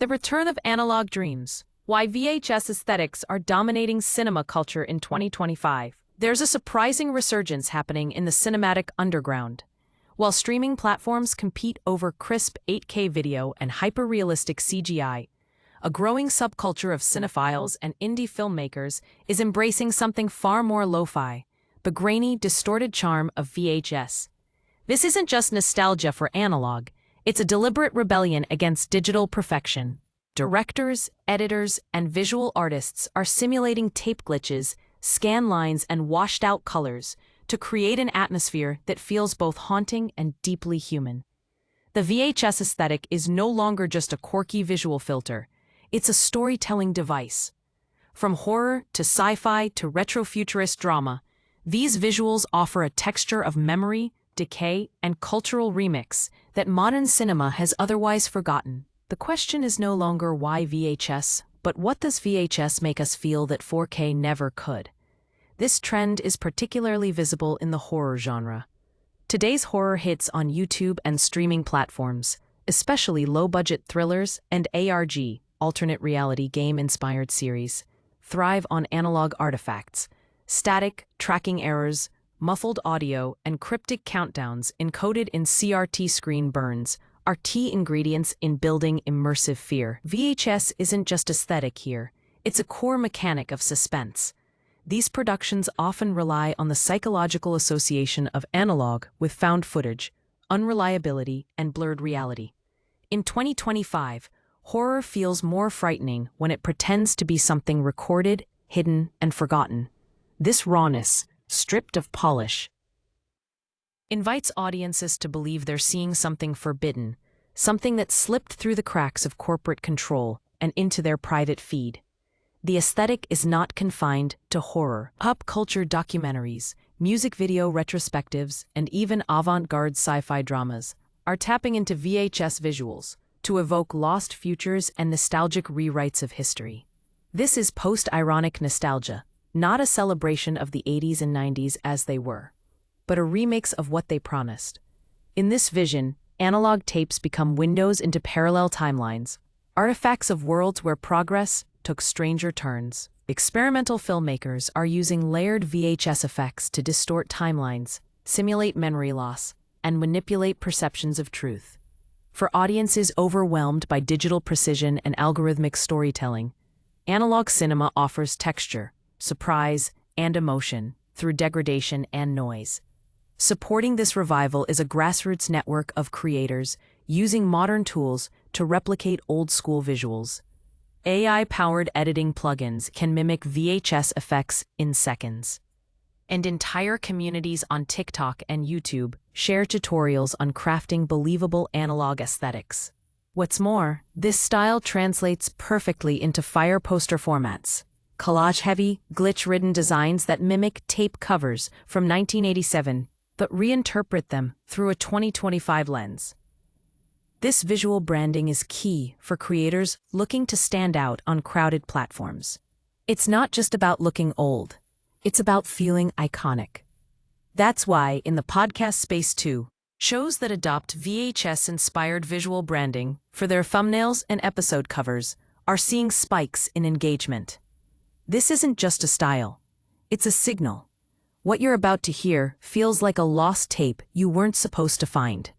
The return of analog dreams. Why VHS aesthetics are dominating cinema culture in 2025. There's a surprising resurgence happening in the cinematic underground. While streaming platforms compete over crisp 8K video and hyper-realistic CGI, a growing subculture of cinephiles and indie filmmakers is embracing something far more lo-fi, the grainy, distorted charm of VHS. This isn't just nostalgia for analog. It's a deliberate rebellion against digital perfection. Directors, editors, and visual artists are simulating tape glitches, scan lines, and washed-out colors to create an atmosphere that feels both haunting and deeply human. The VHS aesthetic is no longer just a quirky visual filter. It's a storytelling device. From horror to sci-fi to retrofuturist drama, these visuals offer a texture of memory, decay, and cultural remix that modern cinema has otherwise forgotten. The question is no longer why VHS, but what does VHS make us feel that 4K never could? This trend is particularly visible in the horror genre. Today's horror hits on YouTube and streaming platforms, especially low-budget thrillers and ARG, alternate reality game-inspired series, thrive on analog artifacts, static, tracking errors, muffled audio, and cryptic countdowns encoded in CRT screen burns are key ingredients in building immersive fear. VHS isn't just aesthetic here, it's a core mechanic of suspense. These productions often rely on the psychological association of analog with found footage, unreliability, and blurred reality. In 2025, horror feels more frightening when it pretends to be something recorded, hidden, and forgotten. This rawness, stripped of polish, invites audiences to believe they're seeing something forbidden, something that slipped through the cracks of corporate control and into their private feed. The aesthetic is not confined to horror. Pop culture documentaries, music video retrospectives, and even avant-garde sci-fi dramas are tapping into VHS visuals to evoke lost futures and nostalgic rewrites of history. This is post-ironic nostalgia, not a celebration of the 80s and 90s as they were, but a remix of what they promised. In this vision, analog tapes become windows into parallel timelines, artifacts of worlds where progress took stranger turns. Experimental filmmakers are using layered VHS effects to distort timelines, simulate memory loss, and manipulate perceptions of truth. For audiences overwhelmed by digital precision and algorithmic storytelling, analog cinema offers texture, surprise, and emotion through degradation and noise. Supporting this revival is a grassroots network of creators using modern tools to replicate old-school visuals. AI-powered editing plugins can mimic VHS effects in seconds. And entire communities on TikTok and YouTube share tutorials on crafting believable analog aesthetics. What's more, this style translates perfectly into fire poster formats. Collage-heavy, glitch-ridden designs that mimic tape covers from 1987 but reinterpret them through a 2025 lens. This visual branding is key for creators looking to stand out on crowded platforms. It's not just about looking old, it's about feeling iconic. That's why, in the podcast space too, shows that adopt VHS-inspired visual branding for their thumbnails and episode covers are seeing spikes in engagement. This isn't just a style, it's a signal. What you're about to hear feels like a lost tape you weren't supposed to find.